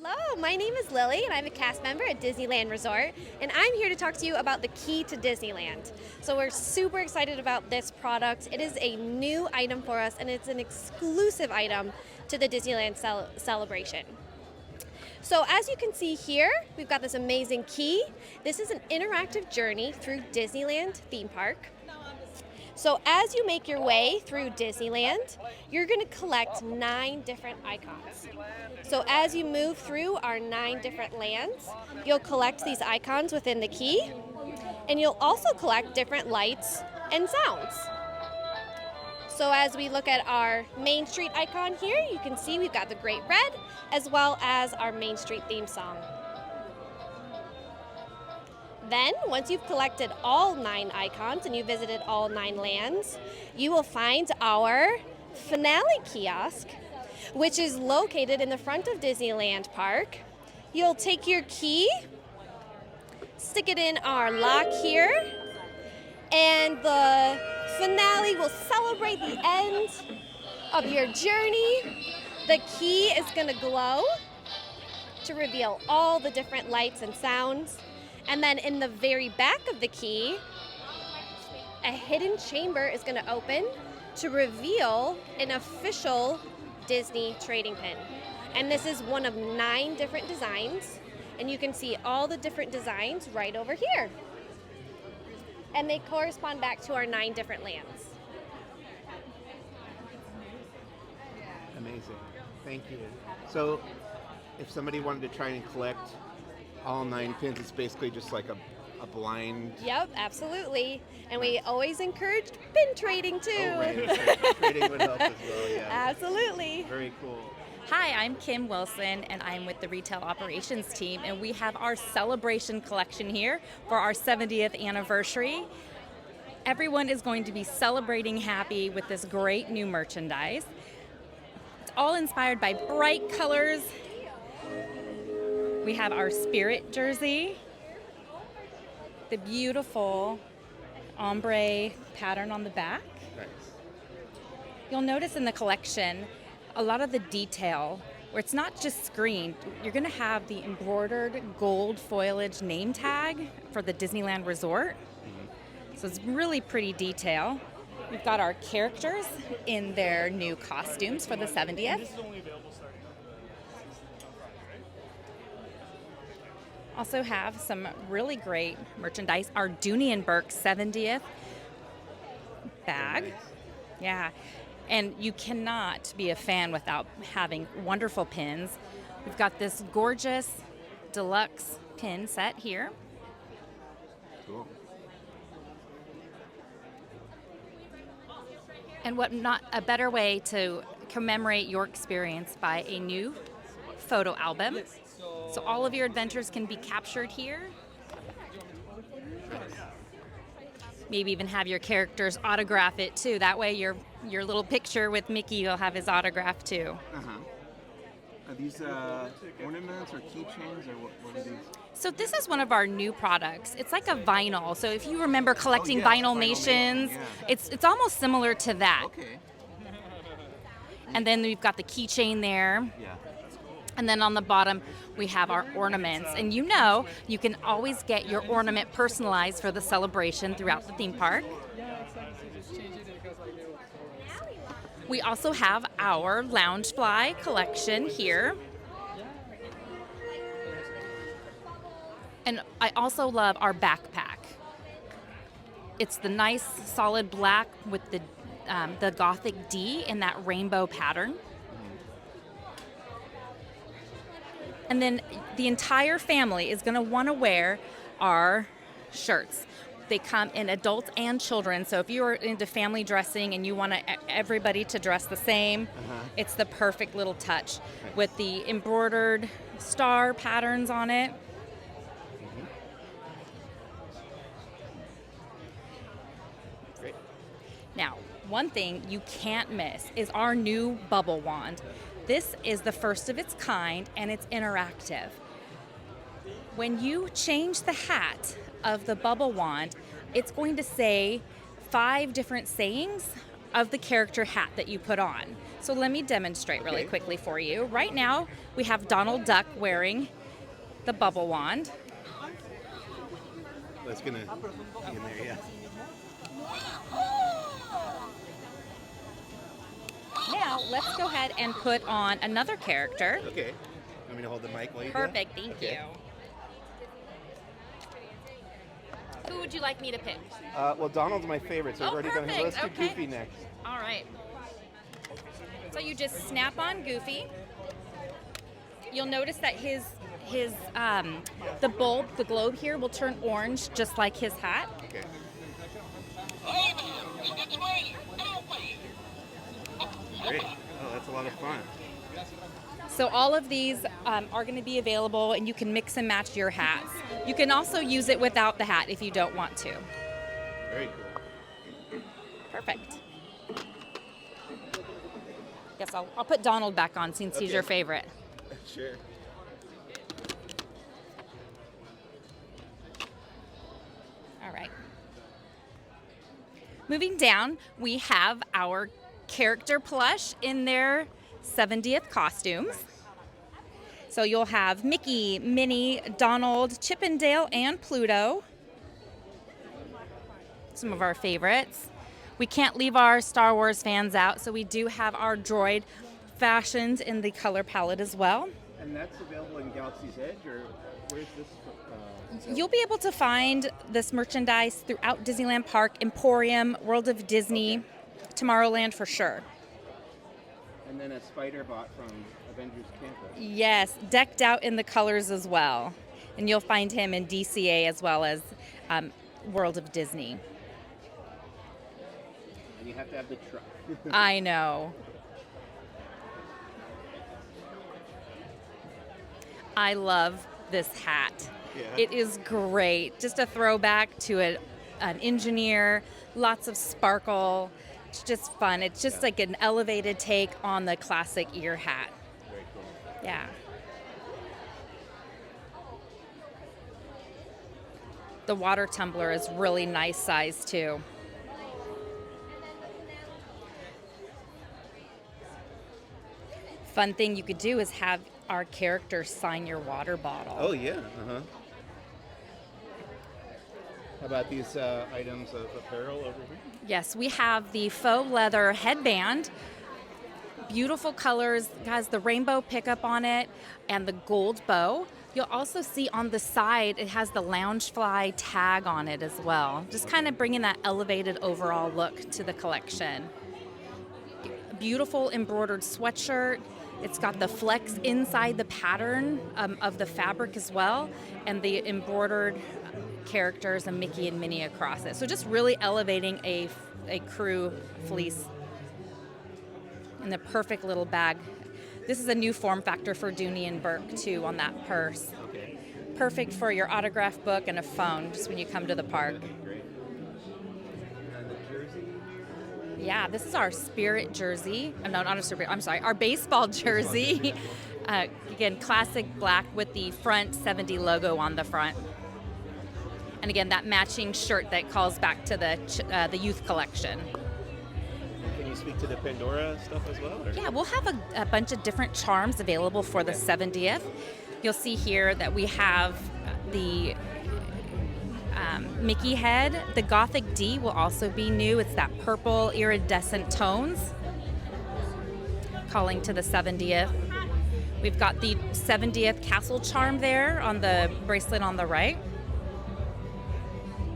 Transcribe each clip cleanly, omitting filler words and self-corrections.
Hello, my name is Lily and I'm a cast member at Disneyland Resort, and I'm here to talk to you about the key to Disneyland. So we're super excited about this product. It is a new item for us and it's an exclusive item to the Disneyland celebration. So as you can see here, we've got this amazing key. This is an interactive journey through Disneyland theme park. So as you make your way through Disneyland, you're going to collect 9 different icons. So as you move through our 9 different lands, you'll collect these icons within the key, and you'll also collect different lights and sounds. So as we look at our Main Street icon here, you can see we've got the Great Red, as well as our Main Street theme song. Then, once you've collected all 9 icons and you visited all 9 lands, you will find our finale kiosk, which is located in the front of Disneyland Park. You'll take your key, stick it in our lock here, and the finale will celebrate the end of your journey. The key is going to glow to reveal all the different lights and sounds. And then in the very back of the key, a hidden chamber is going to open to reveal an official Disney trading pin. And this is one of 9 different designs, and you can see all the different designs right over here. And they correspond back to our 9 different lands. Amazing. Thank you. So if somebody wanted to try and collect all 9 pins, it's basically just like a blind... Yep, absolutely. And we always encourage pin trading too. Oh, right. Trading would help as well, yeah. Absolutely. Very cool. Hi, I'm Kim Wilson, and I'm with the Retail Operations team, and we have our celebration collection here for our 70th anniversary. Everyone is going to be celebrating happy with this great new merchandise. It's all inspired by bright colors. We have our Spirit jersey, the beautiful ombre pattern on the back. Nice. You'll notice in the collection a lot of the detail where it's not just screened. You're going to have the embroidered gold foliage name tag for the Disneyland Resort. So it's really pretty detail. We've got our characters in their new costumes for the 70th. Also have some really great merchandise. Our Dooney and Burke 70th bag. Yeah. And you cannot be a fan without having wonderful pins. We've got this gorgeous deluxe pin set here. Cool. And what not a better way to commemorate your experience by a new photo album. So all of your adventures can be captured here. Maybe even have your characters autograph it too. That way your little picture with Mickey will have his autograph too. Uh-huh. Are these ornaments or keychains, or what are these? So this is one of our new products. It's like a vinyl. So if you remember collecting Vinyl Vinyl Nations, yeah. it's almost similar to that. Okay. And then we've got the keychain there. Yeah. And then on the bottom, we have our ornaments. And you know, you can always get your ornament personalized for the celebration throughout the theme park. We also have our Loungefly collection here. And I also love our backpack. It's the nice solid black with the Gothic D in that rainbow pattern. And then the entire family is going to want to wear our shirts. They come in adults and children. So if you are into family dressing and you want everybody to dress the same, it's the perfect little touch with the embroidered star patterns on it. Great. Now, one thing you can't miss is our new bubble wand. This is the first of its kind, and it's interactive. When you change the hat of the bubble wand, it's going to say 5 different sayings of the character hat that you put on. So let me demonstrate really Okay. quickly for you. Right now, we have Donald Duck wearing the bubble wand. That's gonna be in there, yeah. Now, let's go ahead and put on another character. Okay. Want me to hold the mic while you do Perfect, thank Okay. you. Who would you like me to pick? Well, Donald's my favorite, so Oh, we've already done him. Let's perfect, do okay. Goofy next. All right. So you just snap on Goofy. You'll notice that the bulb, the globe here, will turn orange just like his hat. Okay. Great. Oh, that's a lot of fun. So all of these are going to be available, and you can mix and match your hats. You can also use it without the hat if you don't want to. Very cool. Perfect. Guess I'll put Donald back on since he's Okay. your favorite. Sure. All right. Moving down, we have our character plush in their 70th costumes. So you'll have Mickey, Minnie, Donald, Chip and Dale, and Pluto. Some of our favorites. We can't leave our Star Wars fans out, so we do have our droid fashioned in the color palette as well. And that's available in Galaxy's Edge, or where's this? You'll be able to find this merchandise throughout Disneyland Park, Emporium, World of Disney, Tomorrowland for sure. And then a spider bot from Avengers Campus. Yes, decked out in the colors as well. And you'll find him in DCA as well as World of Disney. And you have to have the truck. I know. I love this hat. Yeah. It is great. Just a throwback to an engineer, lots of sparkle. It's just fun. It's just like an elevated take on the classic ear hat. Very cool. Yeah. The water tumbler is really nice size too. Fun thing you could do is have our characters sign your water bottle. Oh yeah. Uh-huh. How about these items of apparel over here? Yes, we have the faux leather headband. Beautiful colors, has the rainbow pickup on it and the gold bow. You'll also see on the side it has the Loungefly tag on it as well. Just kind of bringing that elevated overall look to the collection. Beautiful embroidered sweatshirt. It's got the flex inside the pattern of the fabric as well, and the embroidered characters and Mickey and Minnie across it. So just really elevating a crew fleece in the perfect little bag. This is a new form factor for Dooney and Burke too on that purse. Okay. Perfect for your autograph book and a phone just when you come to the park. Great. And the jersey. Yeah, this is our Spirit jersey. No, not a Spirit. I'm sorry, our baseball jersey. Again, classic black with the front 70 logo on the front. And again, that matching shirt that calls back to the youth collection. Can you speak to the Pandora stuff as well? Or? Yeah, we'll have a bunch of different charms available for the 70th. You'll see here that we have the Mickey head. The Gothic D will also be new. It's that purple iridescent tones, calling to the 70th. We've got the 70th castle charm there on the bracelet on the right.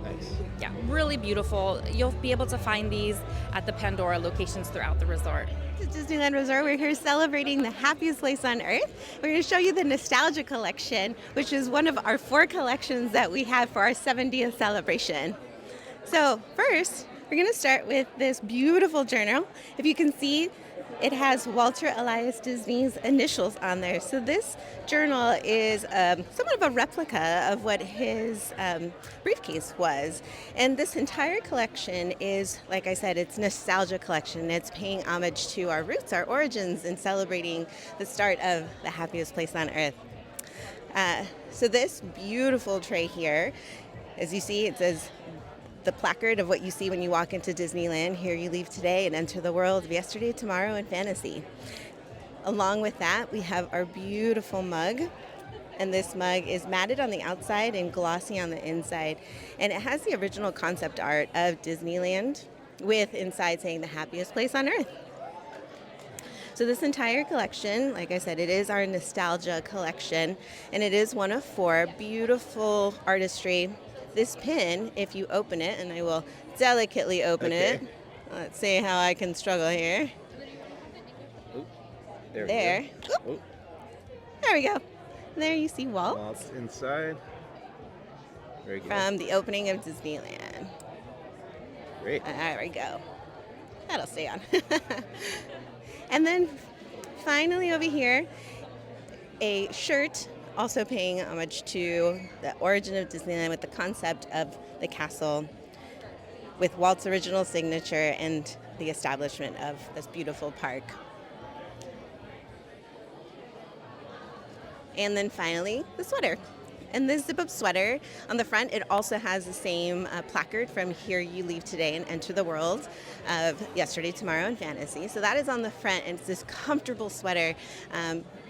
Nice. Yeah, really beautiful. You'll be able to find these at the Pandora locations throughout the resort. To Disneyland Resort, we're here celebrating the happiest place on earth. We're going to show you the Nostalgia Collection, which is one of our 4 collections that we have for our 70th celebration. So first, we're going to start with this beautiful journal. If you can see, it has Walter Elias Disney's initials on there. So this journal is somewhat of a replica of what his briefcase was. And this entire collection is, like I said, it's nostalgia collection. It's paying homage to our roots, our origins, and celebrating the start of the happiest place on earth. So this beautiful tray here, as you see, it says the placard of what you see when you walk into Disneyland. Here you leave today and enter the world of yesterday, tomorrow, and fantasy. Along with that, we have our beautiful mug. And this mug is matted on the outside and glossy on the inside. And it has the original concept art of Disneyland with inside saying the happiest place on earth. So this entire collection, like I said, it is our nostalgia collection, and it is one of 4. Beautiful artistry. This pin, if you open it, and I will delicately open it. Let's see how I can struggle here. Oop, There. Oop. There we go. There you see Walt. Walt's inside. Very good. From the opening of Disneyland. Great. There we go. That'll stay on. And then finally over here, a shirt also paying homage to the origin of Disneyland with the concept of the castle with Walt's original signature and the establishment of this beautiful park. And then finally, the sweater. And this zip-up sweater, on the front, it also has the same placard from Here You Leave Today and Enter the World of Yesterday, Tomorrow, and Fantasy. So that is on the front, and it's this comfortable sweater,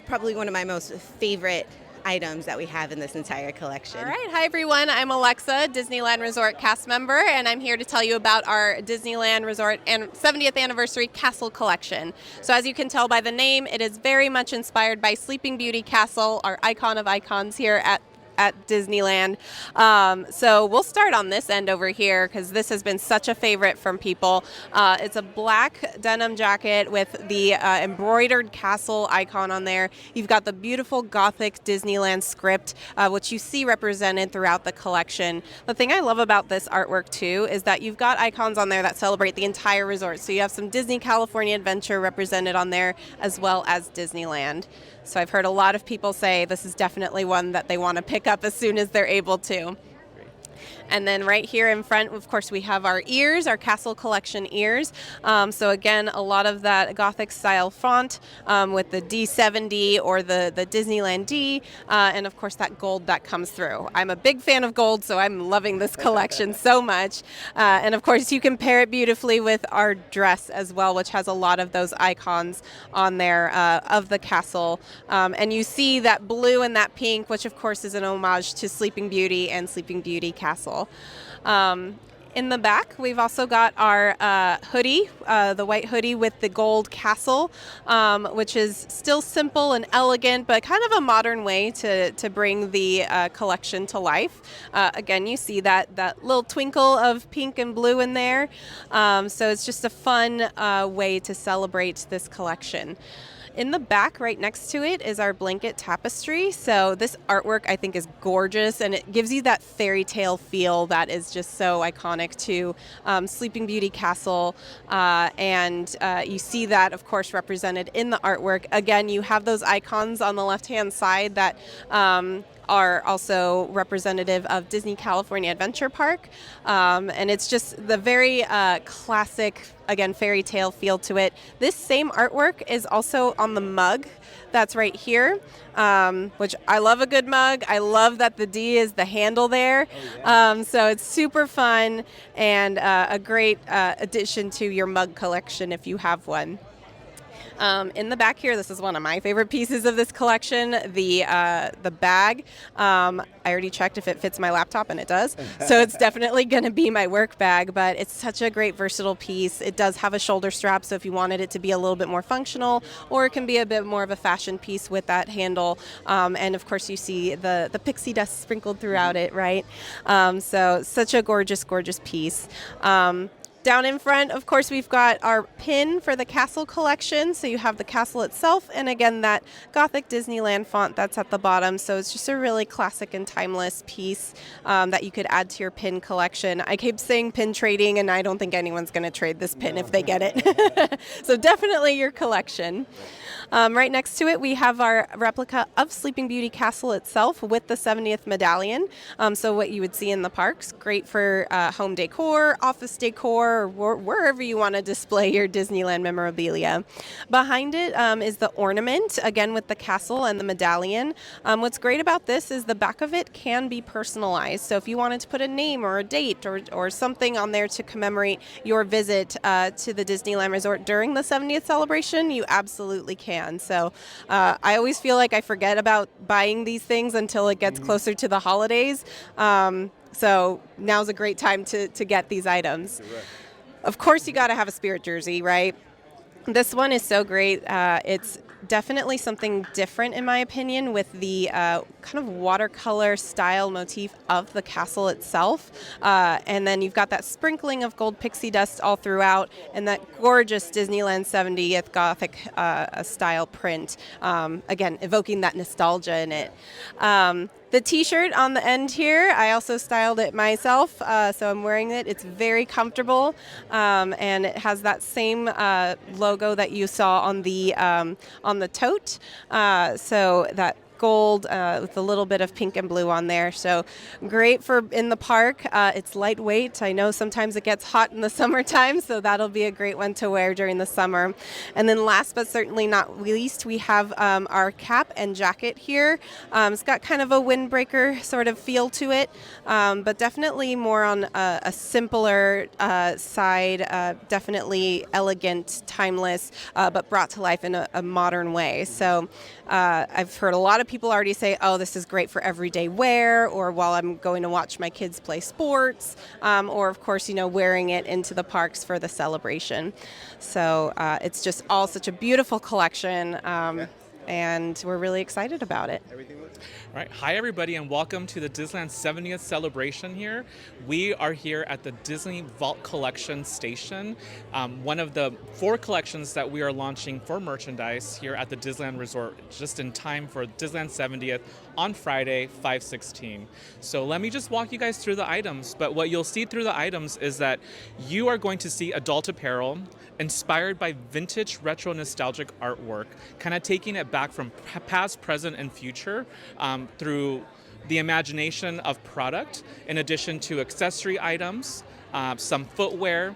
probably one of my most favorite items that we have in this entire collection. All right. Hi, everyone. I'm Alexa, Disneyland Resort cast member, and I'm here to tell you about our Disneyland Resort and 70th Anniversary Castle Collection. So as you can tell by the name, it is very much inspired by Sleeping Beauty Castle, our icon of icons here at Disneyland. So we'll start on this end over here because this has been such a favorite from people. It's a black denim jacket with the embroidered castle icon on there. You've got the beautiful Gothic Disneyland script, which you see represented throughout the collection. The thing I love about this artwork too is that you've got icons on there that celebrate the entire resort. So you have some Disney California Adventure represented on there as well as Disneyland. So I've heard a lot of people say this is definitely one that they want to pick up as soon as they're able to. And then right here in front, of course, we have our ears, our Castle Collection ears. So again, a lot of that Gothic style font with the D70 or the Disneyland D, and of course that gold that comes through. I'm a big fan of gold, so I'm loving this collection so much. And of course, you can pair it beautifully with our dress as well, which has a lot of those icons on there of the castle. And you see that blue and that pink, which of course is an homage to Sleeping Beauty and Sleeping Beauty Castle. In the back, we've also got our hoodie, the white hoodie with the gold castle, which is still simple and elegant, but kind of a modern way to bring the collection to life. Again, you see that little twinkle of pink and blue in there. So it's just a fun way to celebrate this collection. In the back, right next to it, is our blanket tapestry. So this artwork, I think, is gorgeous, and it gives you that fairy tale feel that is just so iconic to Sleeping Beauty Castle. And you see that, of course, represented in the artwork. Again, you have those icons on the left-hand side that are also representative of Disney California Adventure Park. And it's just the very classic, again, fairy tale feel to it. This same artwork is also on the mug that's right here, which I love a good mug. I love that the D is the handle there. So it's super fun and a great addition to your mug collection if you have one. In the back here, this is one of my favorite pieces of this collection, the bag. I already checked if it fits my laptop, and it does. So it's definitely going to be my work bag, but it's such a great versatile piece. It does have a shoulder strap, so if you wanted it to be a little bit more functional, or it can be a bit more of a fashion piece with that handle. And of course, you see the pixie dust sprinkled throughout it, right? So such a gorgeous, gorgeous piece. Down in front, of course, we've got our pin for the castle collection. So you have the castle itself, and again, that Gothic Disneyland font that's at the bottom. So it's just a really classic and timeless piece that you could add to your pin collection. I keep saying pin trading, and I don't think anyone's going to trade this pin if they get it. So definitely your collection. Right next to it, we have our replica of Sleeping Beauty Castle itself with the 70th medallion. So what you would see in the parks, great for home decor, office decor, or wherever you want to display your Disneyland memorabilia. Behind it is the ornament, again with the castle and the medallion. What's great about this is the back of it can be personalized. So if you wanted to put a name or a date or something on there to commemorate your visit to the Disneyland Resort during the 70th celebration, you absolutely can. So I always feel like I forget about buying these things until it gets closer to the holidays. So now's a great time to get these items. Correct. Of course, you got to have a Spirit jersey, right? This one is so great. It's definitely something different, in my opinion, with the kind of watercolor style motif of the castle itself. And then you've got that sprinkling of gold pixie dust all throughout, and that gorgeous Disneyland 70th Gothic style print. Again, evoking that nostalgia in it. The t-shirt on the end here, I also styled it myself, so I'm wearing it. It's very comfortable, and it has that same logo that you saw on the tote. So that gold with a little bit of pink and blue on there. So great for in the park. It's lightweight. I know sometimes it gets hot in the summertime, so that'll be a great one to wear during the summer. And then last but certainly not least, we have our cap and jacket here. It's got kind of a windbreaker sort of feel to it, but definitely more on a simpler side, definitely elegant, timeless, but brought to life in a modern way. So I've heard a lot of people already say, oh, this is great for everyday wear, or while I'm going to watch my kids play sports, or of course, wearing it into the parks for the celebration. So it's just all such a beautiful collection, and we're really excited about it. All right. Hi, everybody, and welcome to the Disneyland 70th celebration here. We are here at the Disney Vault Collection Station, one of the 4 collections that we are launching for merchandise here at the Disneyland Resort, just in time for Disneyland 70th on Friday, 5/16. So let me just walk you guys through the items. But what you'll see through the items is that you are going to see adult apparel inspired by vintage retro nostalgic artwork, kind of taking it back from past, present, and future through the imagination of product, in addition to accessory items, some footwear,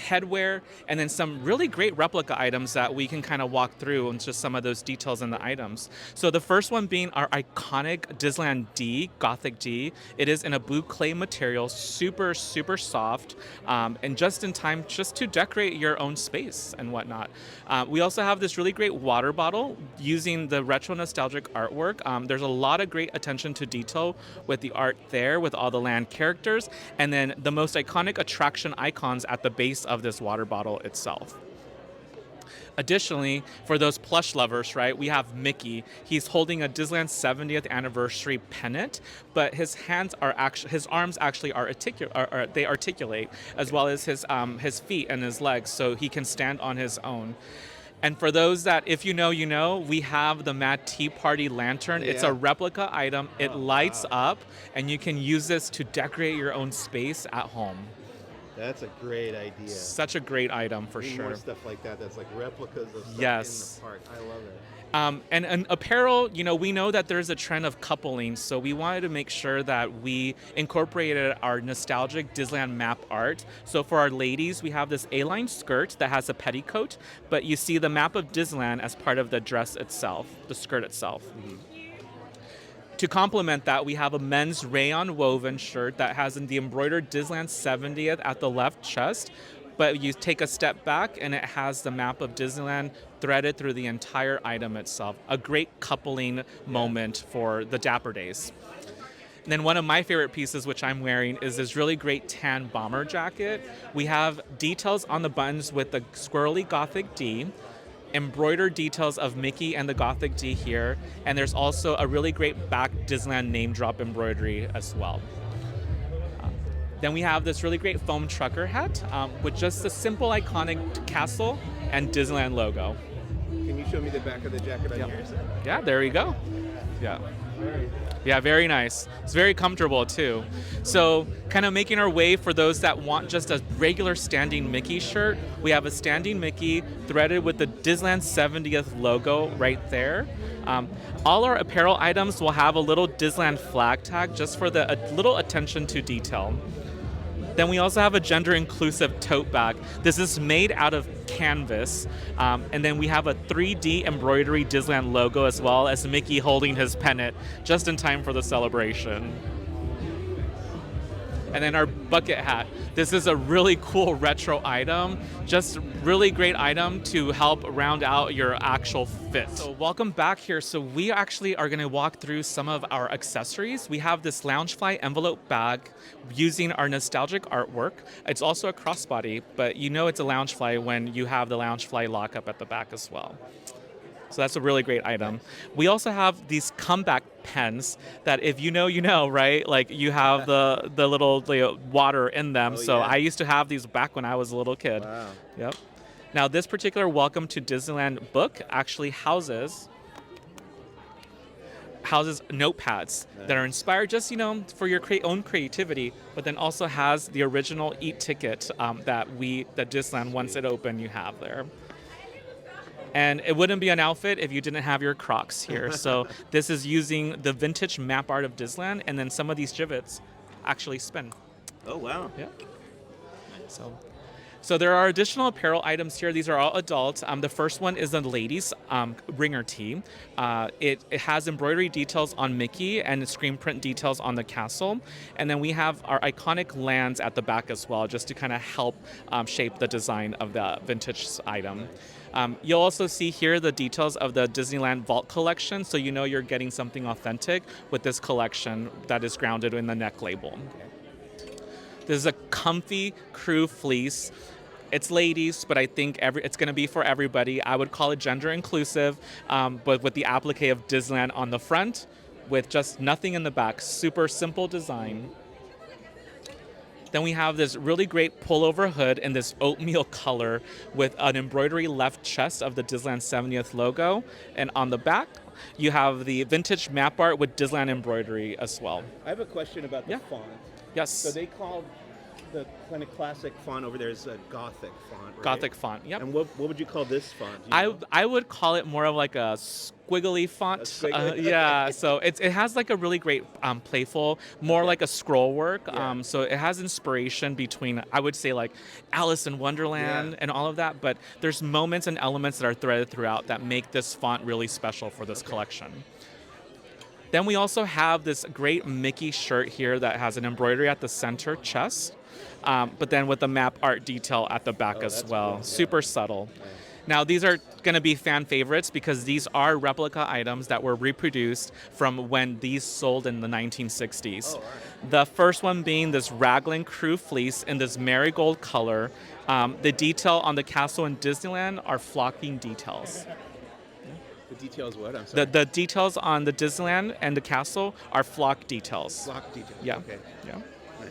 headwear, and then some really great replica items that we can kind of walk through and just some of those details in the items. So the first one being our iconic Disneyland D, Gothic D. It is in a blue clay material, super, super soft, and just in time just to decorate your own space and whatnot. We also have this really great water bottle using the retro nostalgic artwork. There's a lot of great attention to detail with the art there, with all the land characters, and then the most iconic attraction icons at the base of this water bottle itself. Additionally, for those plush lovers, right, we have Mickey. He's holding a Disneyland 70th anniversary pennant, but his arms actually they articulate, as well as his feet and his legs, so he can stand on his own. And for those that, if you know, we have the Mad Tea Party lantern. Yeah. It's a replica item. It lights up, and you can use this to decorate your own space at home. That's a great idea. Such a great item for sure. More stuff like that. That's like replicas of stuff yes. in the park. I love it. And apparel, we know that there's a trend of coupling, so we wanted to make sure that we incorporated our nostalgic Disneyland map art. So for our ladies, we have this A-line skirt that has a petticoat, but you see the map of Disneyland as part of the dress itself, the skirt itself. Mm-hmm. To complement that, we have a men's rayon woven shirt that has the embroidered Disneyland 70th at the left chest, but you take a step back and it has the map of Disneyland threaded through the entire item itself. A great coupling moment for the Dapper Days. And then one of my favorite pieces, which I'm wearing, is this really great tan bomber jacket. We have details on the buttons with the squirrely Gothic D, embroidered details of Mickey and the Gothic D here, and there's also a really great back Disneyland name drop embroidery as well. Then we have this really great foam trucker hat with just a simple iconic castle and Disneyland logo. Can you show me the back of the jacket on yours? Yeah, there you go. Yeah. Yeah, very nice. It's very comfortable too. So kind of making our way for those that want just a regular standing Mickey shirt, we have a standing Mickey threaded with the Disneyland 70th logo right there. All our apparel items will have a little Disneyland flag tag just for a little attention to detail. Then we also have a gender-inclusive tote bag. This is made out of canvas. And then we have a 3D embroidery Disneyland logo as well as Mickey holding his pennant just in time for the celebration. And then our bucket hat. This is a really cool retro item, just really great item to help round out your actual fit. So welcome back here. So we actually are gonna walk through some of our accessories. We have this Loungefly envelope bag using our nostalgic artwork. It's also a crossbody, but you know it's a Loungefly when you have the Loungefly lockup at the back as well. So that's a really great item. We also have these comeback pens that if you know, you know, right? Like you have the little water in them. Oh, so yeah. I used to have these back when I was a little kid. Wow. Yep. Now this particular Welcome to Disneyland book actually houses notepads that are inspired just, for your own creativity, but then also has the original e-ticket that Disneyland, once it opened, you have there. And it wouldn't be an outfit if you didn't have your Crocs here. So this is using the vintage map art of Disneyland, and then some of these gibbets actually spin. Oh, wow. Yeah. So there are additional apparel items here. These are all adult. The first one is the ladies' ringer tee. It has embroidery details on Mickey and screen print details on the castle. And then we have our iconic lands at the back as well, just to kind of help shape the design of the vintage item. You'll also see here the details of the Disneyland Vault collection, so you know you're getting something authentic with this collection that is grounded in the neck label. This is a comfy crew fleece. It's ladies, but I think it's going to be for everybody. I would call it gender inclusive, but with the applique of Disneyland on the front, with just nothing in the back. Super simple design. Then we have this really great pullover hood in this oatmeal color with an embroidery left chest of the Disneyland 70th logo. And on the back, you have the vintage map art with Disneyland embroidery as well. I have a question about the font. Yes. So they called the kind of classic font over there is a Gothic font, right? Gothic font, yep. And what would you call this font? Do you know? I would call it more of like a squiggly font. A So it has like a really great playful, more like a scroll work. Yeah. So it has inspiration between, I would say, like Alice in Wonderland and all of that, but there's moments and elements that are threaded throughout that make this font really special for this collection. Then we also have this great Mickey shirt here that has an embroidery at the center chest, but then with the map art detail at the back as well. Cool. Yeah. Super subtle. Now, these are going to be fan favorites because these are replica items that were reproduced from when these sold in the 1960s. Oh, right. The first one being this Raglan crew fleece in this marigold color. The detail on the castle in Disneyland are flocking details. The details what? I'm sorry. The details on the Disneyland and the castle are flock details. Block details. Yeah. Okay. Yeah. Nice.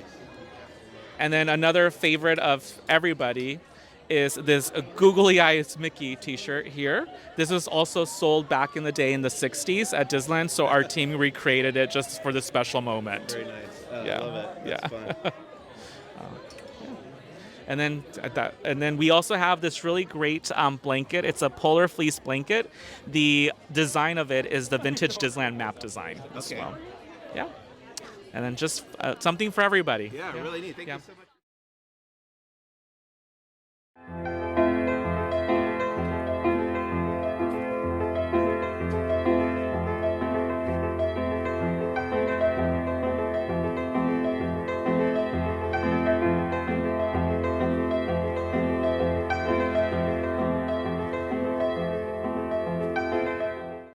And then another favorite of everybody is this Googly Eyes Mickey t-shirt here. This was also sold back in the day in the 60s at Disneyland, so our team recreated it just for this special moment. Very nice. Yeah. I love it. That's fun. And then we also have this really great blanket. It's a polar fleece blanket. The design of it is the vintage Disneyland map design as well. Yeah. And then just something for everybody. Yeah, really neat. Thank you so much.